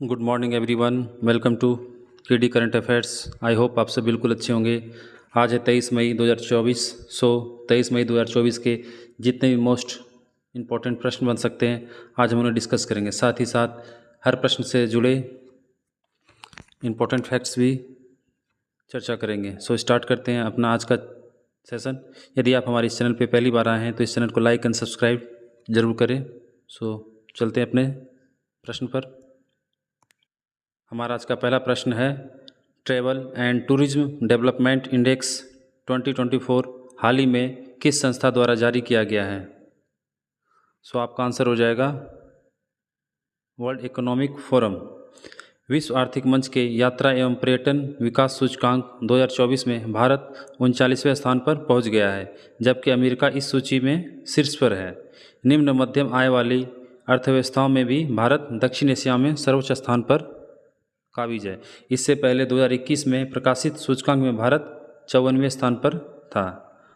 Good morning everyone, welcome to KD current affairs. I hope आप सब बिल्कुल अच्छे होंगे। आज है 23 मई 2024। 23 मई 2024 के जितने भी मोस्ट इम्पॉर्टेंट प्रश्न बन सकते हैं आज हम उन्हें डिस्कस करेंगे। साथ ही साथ हर प्रश्न से जुड़े इम्पॉर्टेंट फैक्ट्स भी चर्चा करेंगे। स्टार्ट करते हैं अपना आज का सेशन। यदि आप हमारे इस चैनल पे पहली बार आए हैं तो इस चैनल को लाइक एंड सब्सक्राइब ज़रूर करें। चलते हैं अपने प्रश्न पर। हमारा आज का पहला प्रश्न है, travel and tourism development index 2024 हाल ही में किस संस्था द्वारा जारी किया गया है? आपका आंसर हो जाएगा वर्ल्ड इकोनॉमिक फोरम। विश्व आर्थिक मंच के यात्रा एवं पर्यटन विकास सूचकांक 2024 में भारत 39वें स्थान पर पहुंच गया है, जबकि अमेरिका इस सूची में शीर्ष पर है। निम्न मध्यम आय वाली अर्थव्यवस्थाओं में भी भारत दक्षिण एशिया में सर्वोच्च स्थान पर काबिज है। इससे पहले 2021 में प्रकाशित सूचकांक में भारत 54वें स्थान पर था।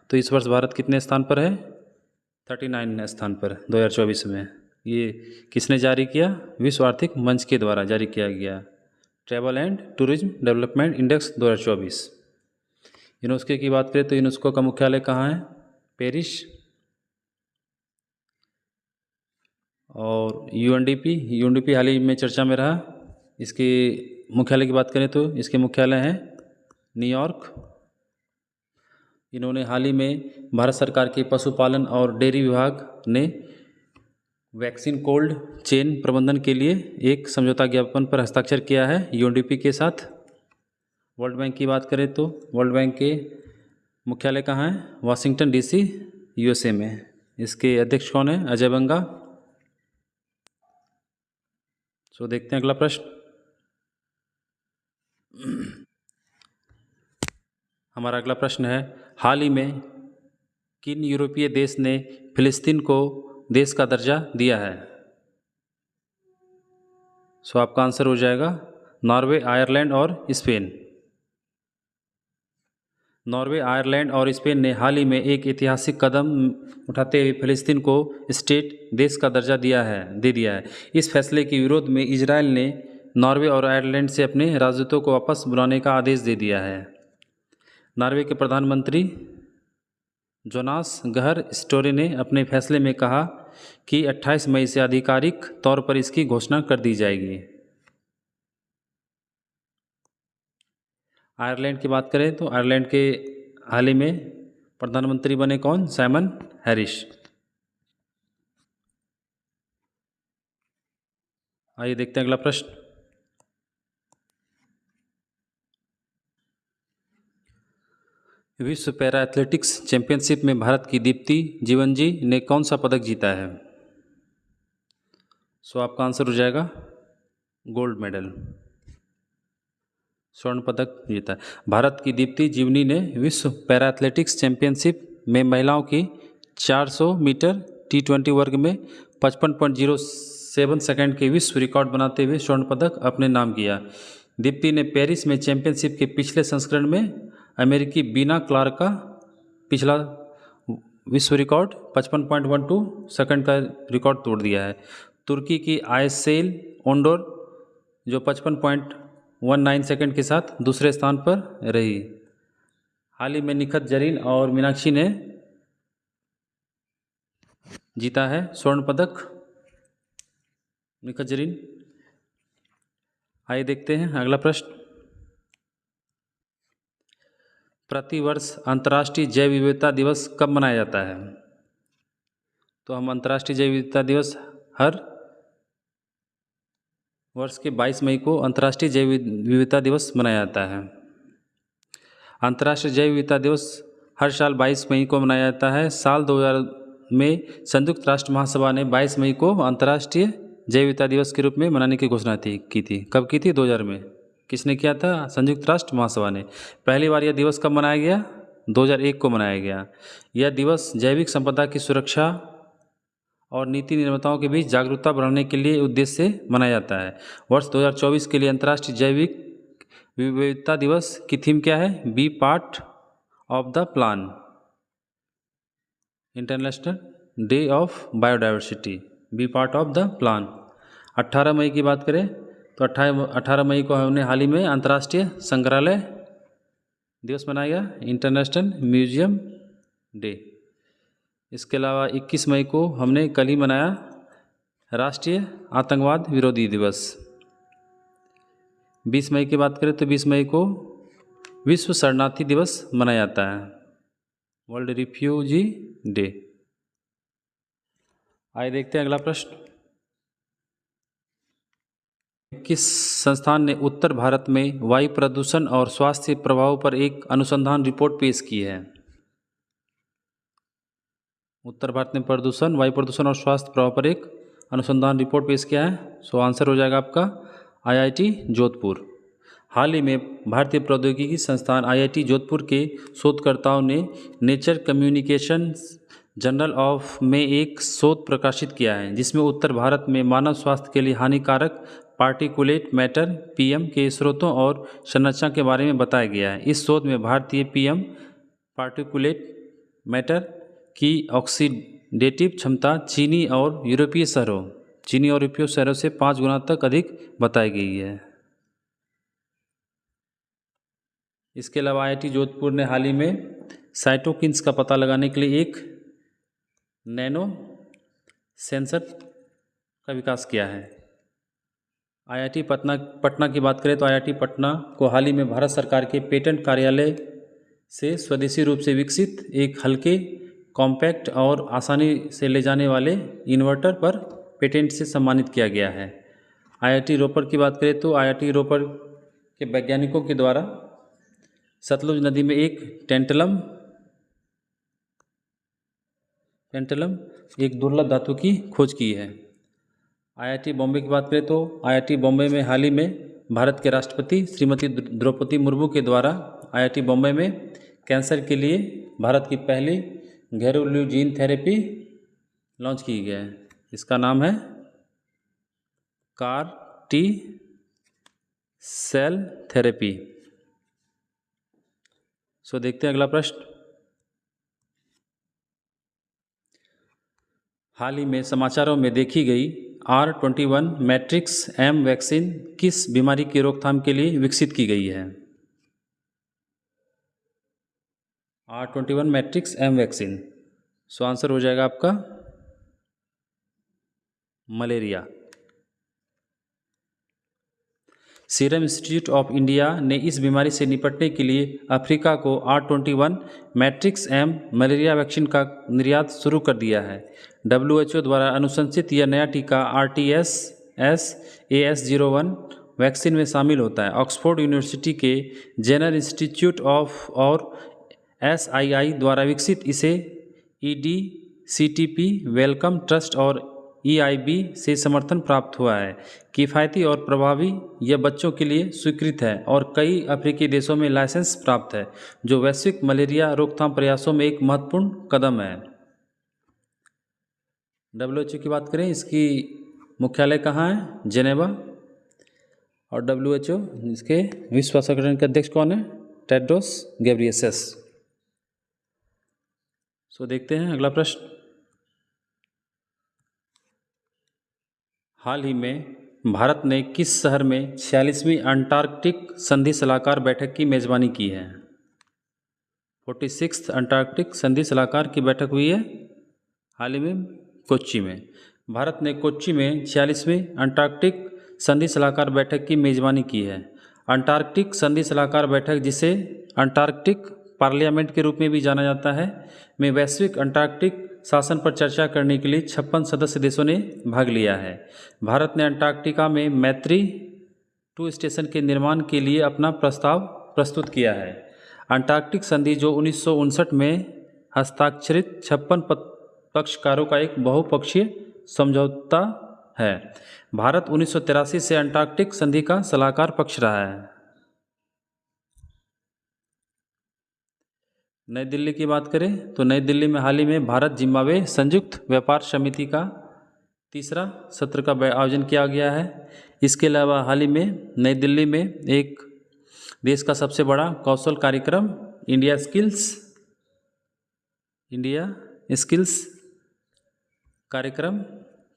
तो इस वर्ष भारत कितने स्थान पर है? 39वें स्थान पर 2024 में। ये किसने जारी किया? विश्व आर्थिक मंच के द्वारा जारी किया गया travel and tourism development index 2024। UNESCO की बात करें तो यूनेस्को का मुख्यालय कहाँ है? पेरिस। और यूएनडीपी हाल ही में चर्चा में रहा। इसके मुख्यालय की बात करें तो इसके मुख्यालय हैं न्यूयॉर्क। इन्होंने हाल ही में भारत सरकार के पशुपालन और डेयरी विभाग ने वैक्सीन कोल्ड चेन प्रबंधन के लिए एक समझौता ज्ञापन पर हस्ताक्षर किया है यूएनडीपी के साथ। वर्ल्ड बैंक की बात करें तो वर्ल्ड बैंक के मुख्यालय कहाँ है? वाशिंगटन डीसी, यूएसए में। इसके अध्यक्ष कौन है? अजय बंगा। देखते हैं अगला प्रश्न। हमारा अगला प्रश्न है, हाल ही में किन यूरोपीय देश ने फिलिस्तीन को देश का दर्जा दिया है? आपका आंसर हो जाएगा नॉर्वे, आयरलैंड और स्पेन। नॉर्वे, आयरलैंड और स्पेन ने हाल ही में एक ऐतिहासिक कदम उठाते हुए फिलिस्तीन को स्टेट देश का दर्जा दे दिया है। इस फैसले के विरोध में इजरायल ने नॉर्वे और आयरलैंड से अपने राजदूतों को वापस बुलाने का आदेश दे दिया है। नॉर्वे के प्रधानमंत्री जोनास गहर स्टोरे ने अपने फैसले में कहा कि 28 मई से आधिकारिक तौर पर इसकी घोषणा कर दी जाएगी। आयरलैंड की बात करें तो आयरलैंड के हाल ही में प्रधानमंत्री बने कौन? Simon Harris. आइए देखते हैं अगला प्रश्न। विश्व पैरा एथलेटिक्स चैंपियनशिप में भारत की दीप्ति जीवनजी ने कौन सा पदक जीता है? आपका आंसर हो जाएगा गोल्ड मेडल, स्वर्ण पदक जीता है। भारत की दीप्ति जीवनी ने विश्व पैरा एथलेटिक्स चैंपियनशिप में महिलाओं की 400 मीटर T20 वर्ग में 55.07 सेकंड के विश्व रिकॉर्ड बनाते हुए स्वर्ण पदक अपने नाम किया। दीप्ति ने पेरिस में चैंपियनशिप के पिछले संस्करण में अमेरिकी बीना क्लार्क का पिछला विश्व रिकॉर्ड 55.12 सेकंड का रिकॉर्ड तोड़ दिया है। तुर्की की आयसेल ओंडोर जो 55.19 सेकंड के साथ दूसरे स्थान पर रही। हाल ही में निखत जरीन और मीनाक्षी ने जीता है स्वर्ण पदक। निखत जरीन। आइए देखते हैं अगला प्रश्न। प्रतिवर्ष अंतर्राष्ट्रीय जैव विविधता दिवस कब मनाया जाता है? तो हम अंतर्राष्ट्रीय जैव विविधता दिवस हर वर्ष के 22 मई को अंतर्राष्ट्रीय जैव विविधता दिवस मनाया जाता है। अंतर्राष्ट्रीय जैव विविधता दिवस हर साल 22 मई को मनाया जाता है। साल 2000 में संयुक्त राष्ट्र महासभा ने 22 मई को अंतर्राष्ट्रीय जैव विविधता दिवस के रूप में मनाने की घोषणा की थी। कब की थी? 2000 में। किसने किया था? संयुक्त राष्ट्र महासभा ने। पहली बार यह दिवस कब मनाया गया? 2001 को मनाया गया। यह दिवस जैविक संपदा की सुरक्षा और नीति निर्माताओं के बीच जागरूकता बढ़ाने के लिए उद्देश्य से मनाया जाता है। वर्ष 2024 के लिए अंतर्राष्ट्रीय जैविक विविधता दिवस की थीम क्या है? Be part of the plan. International day of biodiversity, be part of the plan. 18 मई की बात करें तो 18 मई को हमने हाल ही में अंतर्राष्ट्रीय संग्रहालय दिवस मनाया, इंटरनेशनल म्यूजियम डे। इसके अलावा 21 मई को हमने कल ही मनाया राष्ट्रीय आतंकवाद विरोधी दिवस। 20 मई की बात करें तो 20 मई को विश्व शरणार्थी दिवस मनाया जाता है, वर्ल्ड रिफ्यूजी डे। आइए देखते हैं अगला प्रश्न। किस संस्थान ने उत्तर भारत में वायु प्रदूषण और स्वास्थ्य प्रभावों पर एक अनुसंधान रिपोर्ट पेश की है? उत्तर भारत में प्रदूषण, वायु प्रदूषण और स्वास्थ्य प्रभाव पर एक अनुसंधान रिपोर्ट पेश किया है। सो आंसर हो जाएगा आपका IIT जोधपुर। हाल ही में भारतीय प्रौद्योगिकी संस्थान IIT जोधपुर के शोधकर्ताओं ने नेचर कम्युनिकेशंस जर्नल ऑफ में एक शोध प्रकाशित किया है, जिसमें उत्तर भारत में मानव स्वास्थ्य के लिए हानिकारक पार्टिकुलेट मैटर PM के स्रोतों और संरचना के बारे में बताया गया है। इस शोध में भारतीय PM पार्टिकुलेट मैटर की ऑक्सीडेटिव क्षमता चीनी और यूरोपीय शहरों से 5 गुना तक अधिक बताई गई है। इसके अलावा IIT जोधपुर ने हाल ही में साइटोकिन्स का पता लगाने के लिए एक नैनो सेंसर का विकास किया है। IIT पटना की बात करें तो IIT पटना को हाल ही में भारत सरकार के पेटेंट कार्यालय से स्वदेशी रूप से विकसित एक हल्के, कॉम्पैक्ट और आसानी से ले जाने वाले इन्वर्टर पर पेटेंट से सम्मानित किया गया है। IIT रोपड़ की बात करें तो IIT रोपड़ के वैज्ञानिकों के द्वारा सतलुज नदी में एक टेंटलम एक दुर्लभ धातु की खोज की है। IIT बॉम्बे की बात करें तो IIT बॉम्बे में हाल ही में भारत के राष्ट्रपति श्रीमती द्रौपदी मुर्मू के द्वारा IIT बॉम्बे में कैंसर के लिए भारत की पहली घरेलू जीन थेरेपी लॉन्च की गई है। इसका नाम है CAR-T सेल थेरेपी। सो देखते हैं अगला प्रश्न। हाल ही में समाचारों में देखी गई R21 मैट्रिक्स M वैक्सीन किस बीमारी की रोकथाम के लिए विकसित की गई है? R21 matrix M vaccine. So answer हो जाएगा आपका malaria. Serum institute of India ने इस बीमारी से निपटने के लिए अफ्रीका को R21 matrix M malaria vaccine का निर्यात शुरू कर दिया है। WHO द्वारा अनुशंसित यह नया टीका RTS-AS01 वैक्सीन में शामिल होता है। ऑक्सफोर्ड यूनिवर्सिटी के जेनर इंस्टीट्यूट ऑफ और SII द्वारा विकसित इसे EDCTP वेलकम ट्रस्ट और EIB से समर्थन प्राप्त हुआ है। किफ़ायती और प्रभावी यह बच्चों के लिए स्वीकृत है और कई अफ्रीकी देशों में लाइसेंस प्राप्त है, जो वैश्विक मलेरिया रोकथाम प्रयासों में एक महत्वपूर्ण कदम है। WHO की बात करें, इसकी मुख्यालय कहाँ है? जेनेवा। और WHO इसके विश्व संगठन के अध्यक्ष कौन है? Tedros Ghebreyesus. सो देखते हैं अगला प्रश्न। हाल ही में भारत ने किस शहर में 46वीं अंटार्कटिक संधि सलाहकार बैठक की मेज़बानी की है? 46th अंटार्कटिक संधि सलाहकार की बैठक हुई है हाल ही में कोच्चि में। भारत ने कोच्चि में 46वीं अंटार्कटिक संधि सलाहकार बैठक की मेज़बानी की है। अंटार्कटिक संधि सलाहकार बैठक, जिसे अंटार्कटिक पार्लियामेंट के रूप में भी जाना जाता है, में वैश्विक अंटार्कटिक शासन पर चर्चा करने के लिए 56 सदस्य देशों ने भाग लिया है। भारत ने अंटार्कटिका में मैत्री 2 स्टेशन के निर्माण के लिए अपना प्रस्ताव प्रस्तुत किया है। अंटार्कटिक संधि, जो 1959 में हस्ताक्षरित 56 पक्षकारों का एक बहुपक्षीय समझौता है। भारत 1983 से अंटार्कटिक संधि का सलाहकार पक्ष रहा है। नई दिल्ली की बात करें तो नई दिल्ली में हाल ही में भारत जिम्बाब्वे संयुक्त व्यापार समिति का 3रा सत्र का आयोजन किया गया है। इसके अलावा हाल ही में नई दिल्ली में एक देश का सबसे बड़ा कौशल कार्यक्रम इंडिया स्किल्स कार्यक्रम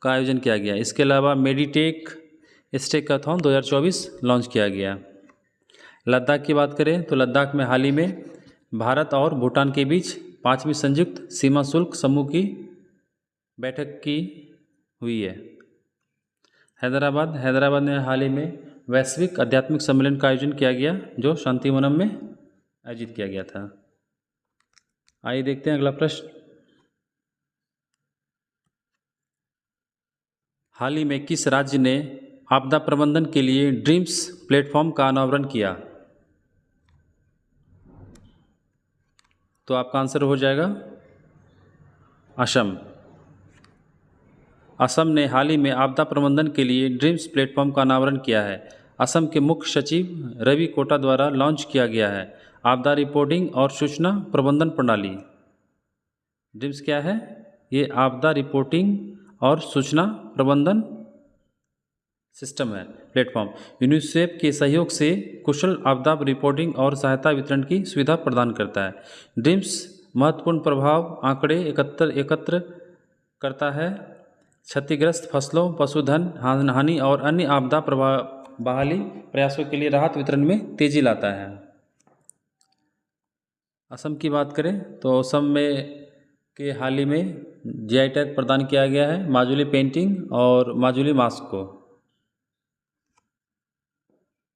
का आयोजन किया गया। इसके अलावा मेडिटेक स्टेकाथॉन 2024 लॉन्च किया गया। लद्दाख की बात करें तो लद्दाख में हाल ही में भारत और भूटान के बीच 5वीं संयुक्त सीमा शुल्क समूह की बैठक की हुई है। हैदराबाद में हाल ही में वैश्विक आध्यात्मिक सम्मेलन का आयोजन किया गया जो शांतिवनम में आयोजित किया गया था। आइए देखते हैं अगला प्रश्न। हाल ही में किस राज्य ने आपदा प्रबंधन के लिए ड्रीम्स प्लेटफॉर्म का अनावरण किया? तो आपका आंसर हो जाएगा असम। असम ने हाल ही में आपदा प्रबंधन के लिए ड्रीम्स प्लेटफॉर्म का अनावरण किया है। असम के मुख्य सचिव रवि कोटा द्वारा लॉन्च किया गया है आपदा रिपोर्टिंग और सूचना प्रबंधन प्रणाली। ड्रीम्स क्या है? ये आपदा रिपोर्टिंग और सूचना प्रबंधन सिस्टम है, प्लेटफॉर्म। यूनिसेफ के सहयोग से कुशल आपदा रिपोर्टिंग और सहायता वितरण की सुविधा प्रदान करता है। ड्रीम्स महत्वपूर्ण प्रभाव आंकड़े एकत्र करता है, क्षतिग्रस्त फसलों, पशुधन हानि और अन्य आपदा बहाली प्रयासों के लिए राहत वितरण में तेजी लाता है। असम की बात करें तो असम में के हाल ही में जीआई टैग प्रदान किया गया है माजुली पेंटिंग और माजुली मास्क को।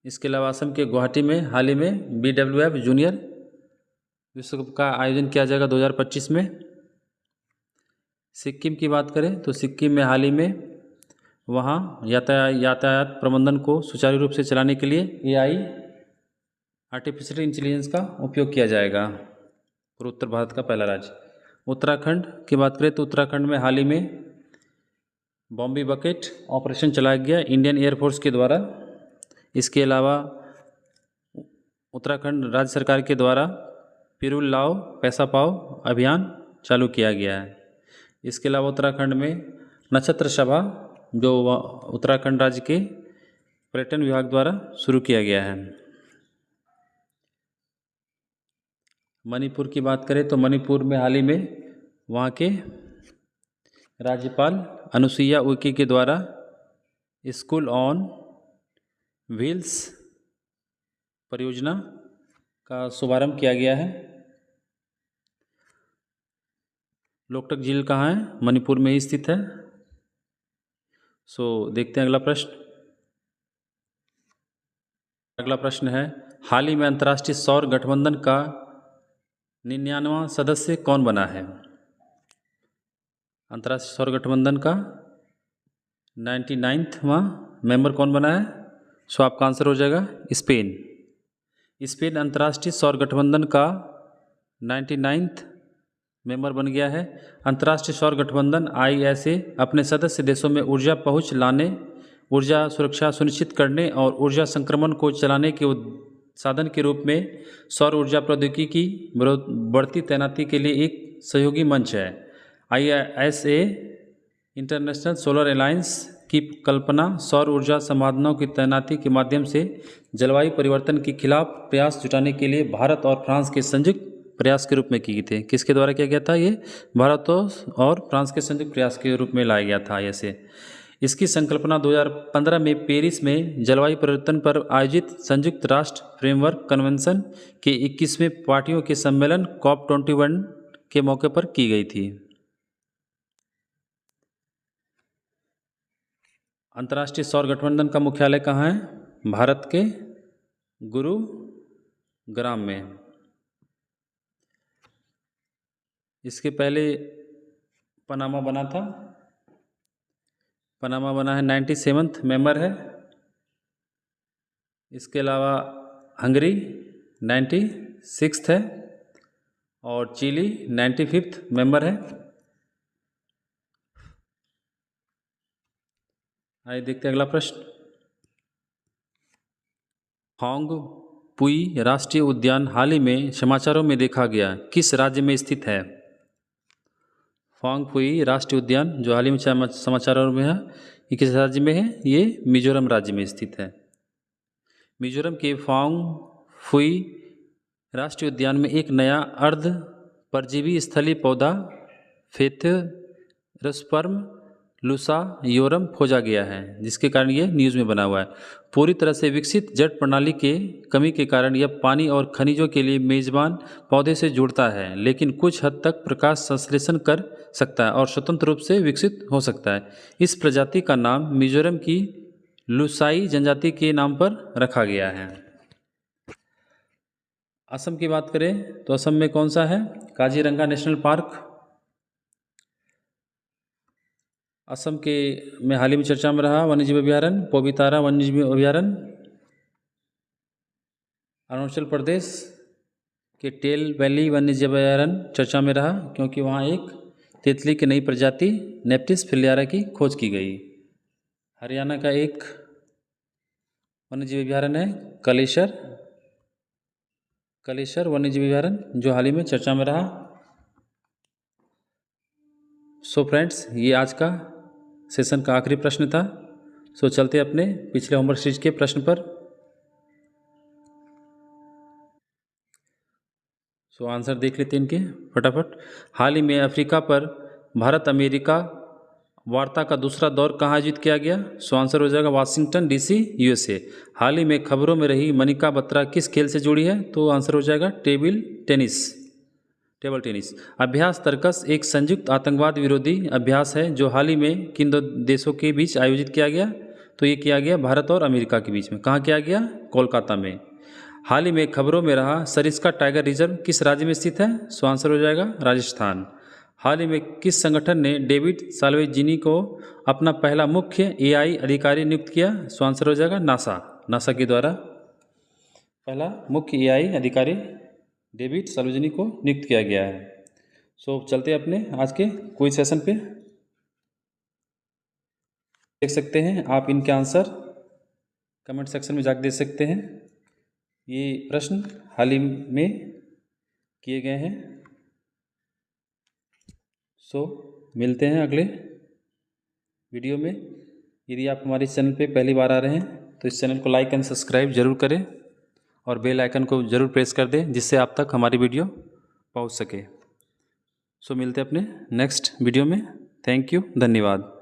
इसके अलावा असम के गुवाहाटी में हाल ही में BWF जूनियर विश्व कप का आयोजन किया जाएगा 2025 में। सिक्किम की बात करें तो सिक्किम में हाल ही में वहाँ यातायात प्रबंधन को सुचारू रूप से चलाने के लिए AI आर्टिफिशियल इंटेलिजेंस का उपयोग किया जाएगा। और उत्तर भारत का पहला राज्य। उत्तराखंड की बात करें तो उत्तराखंड में हाल ही में बॉम्बे बकेट ऑपरेशन चलाया गया इंडियन एयरफोर्स के द्वारा। इसके अलावा उत्तराखंड राज्य सरकार के द्वारा पिरुल लाओ पैसा पाओ अभियान चालू किया गया है। इसके अलावा उत्तराखंड में नक्षत्र सभा जो उत्तराखंड राज्य के पर्यटन विभाग द्वारा शुरू किया गया है। मणिपुर की बात करें तो मणिपुर में हाल ही में वहाँ के राज्यपाल अनुसुईया उइके के द्वारा स्कूल ऑन व्हील्स परियोजना का शुभारंभ किया गया है। लोकटक झील कहाँ है? मणिपुर में ही स्थित है। देखते हैं अगला प्रश्न। अगला प्रश्न है हाल ही में अंतर्राष्ट्रीय सौर गठबंधन का 99वां सदस्य कौन बना है? अंतर्राष्ट्रीय सौर गठबंधन का 99वां मेंबर कौन बना है? आपका आंसर हो जाएगा स्पेन। स्पेन अंतर्राष्ट्रीय सौर गठबंधन का 99वां मेंबर बन गया है। अंतर्राष्ट्रीय सौर गठबंधन ISA अपने सदस्य देशों में ऊर्जा पहुंच लाने, ऊर्जा सुरक्षा सुनिश्चित करने और ऊर्जा संक्रमण को चलाने के साधन के रूप में सौर ऊर्जा प्रौद्योगिकी की बढ़ती तैनाती के लिए एक सहयोगी मंच है। ISA इंटरनेशनल सोलर अलायंस की कल्पना सौर ऊर्जा समाधानों की तैनाती के माध्यम से जलवायु परिवर्तन के खिलाफ प्रयास जुटाने के लिए भारत और फ्रांस के संयुक्त प्रयास के रूप में की गई थी। किसके द्वारा किया गया था? ये भारत और फ्रांस के संयुक्त प्रयास के रूप में लाया गया था ISA। इसकी संकल्पना 2015 में पेरिस में जलवायु परिवर्तन पर आयोजित संयुक्त राष्ट्र फ्रेमवर्क कन्वेंशन के 21वें पार्टियों के सम्मेलन COP21 के मौके पर की गई थी। अंतर्राष्ट्रीय सौर गठबंधन का मुख्यालय कहाँ है? भारत के गुरुग्राम में। इसके पहले पनामा बना था। पनामा बना है 97वां मेंबर है। इसके अलावा हंगरी 96 है और चिली 95वां मेंबर है। आइए देखते हैं अगला प्रश्न। होंग पुई राष्ट्रीय उद्यान हाल ही में समाचारों में देखा गया किस राज्य में स्थित है? फोंग पुई राष्ट्रीय उद्यान जो हाल ही में समाचारों में है ये किस राज्य में है? ये मिजोरम राज्य में स्थित है। मिजोरम के फोंग फुई राष्ट्रीय उद्यान में एक नया अर्ध परजीवी स्थलीय पौधा फेथरोस्पर्म लुसायोरम खोजा गया है, जिसके कारण ये न्यूज़ में बना हुआ है। पूरी तरह से विकसित जड़ प्रणाली के कमी के कारण यह पानी और खनिजों के लिए मेज़बान पौधे से जुड़ता है, लेकिन कुछ हद तक प्रकाश संश्लेषण कर सकता है और स्वतंत्र रूप से विकसित हो सकता है। इस प्रजाति का नाम मिजोरम की लुसाई जनजाति के नाम पर रखा गया है। असम की बात करें तो असम में कौन सा है? काजीरंगा नेशनल पार्क असम के में हाल ही में चर्चा में रहा। वन्यजीव अभ्यारण्य पोबितारा वन्यजीव अभ्यारण्य। अरुणाचल प्रदेश के टेल वैली वन्यजीव अभ्यारण्य चर्चा में रहा, क्योंकि वहाँ एक तितली की नई प्रजाति नेप्टिस फिलियारा की खोज की गई। हरियाणा का एक वन्यजीव अभ्यारण्य है कलेसर वन्यजीव अभ्यारण्य, जो हाल ही में चर्चा में रहा। सो फ्रेंड्स, ये आज का सेशन का आखिरी प्रश्न था। सो चलते अपने पिछले होमवर्क सीरीज के प्रश्न पर। सो आंसर देख लेते हैं इनके फटाफट। हाल ही में अफ्रीका पर भारत अमेरिका वार्ता का दूसरा दौर कहाँ आयोजित किया गया? सो आंसर हो जाएगा वाशिंगटन डीसी यूएसए। हाल ही में खबरों में रही मनिका बत्रा किस खेल से जुड़ी है? तो आंसर हो जाएगा टेबल टेनिस। अभ्यास तर्कस एक संयुक्त आतंकवाद विरोधी अभ्यास है जो हाल ही में किन दो देशों के बीच आयोजित किया गया? तो ये किया गया भारत और अमेरिका के बीच में। कहाँ किया गया? कोलकाता में। हाल ही में खबरों में रहा सरिस्का टाइगर रिजर्व किस राज्य में स्थित है? सो आंसर हो जाएगा राजस्थान। हाल ही में किस संगठन ने डेविड साल्वेजिनी को अपना पहला मुख्य एआई अधिकारी नियुक्त किया? सो आंसर हो जाएगा नासा के द्वारा पहला मुख्य एआई अधिकारी डेविड साल्वेजिनी को नियुक्त किया गया है। सो चलते अपने आज के क्विज सेशन पे। देख सकते हैं आप इनके आंसर कमेंट सेक्शन में जाकर दे सकते हैं। ये प्रश्न हाल ही में किए गए हैं। सो मिलते हैं अगले वीडियो में। यदि आप हमारे चैनल पे पहली बार आ रहे हैं तो इस चैनल को लाइक एंड सब्सक्राइब जरूर करें और बेल आइकन को ज़रूर प्रेस कर दें, जिससे आप तक हमारी वीडियो पहुंच सके। सो मिलते हैं अपने नेक्स्ट वीडियो में। थैंक यू, धन्यवाद।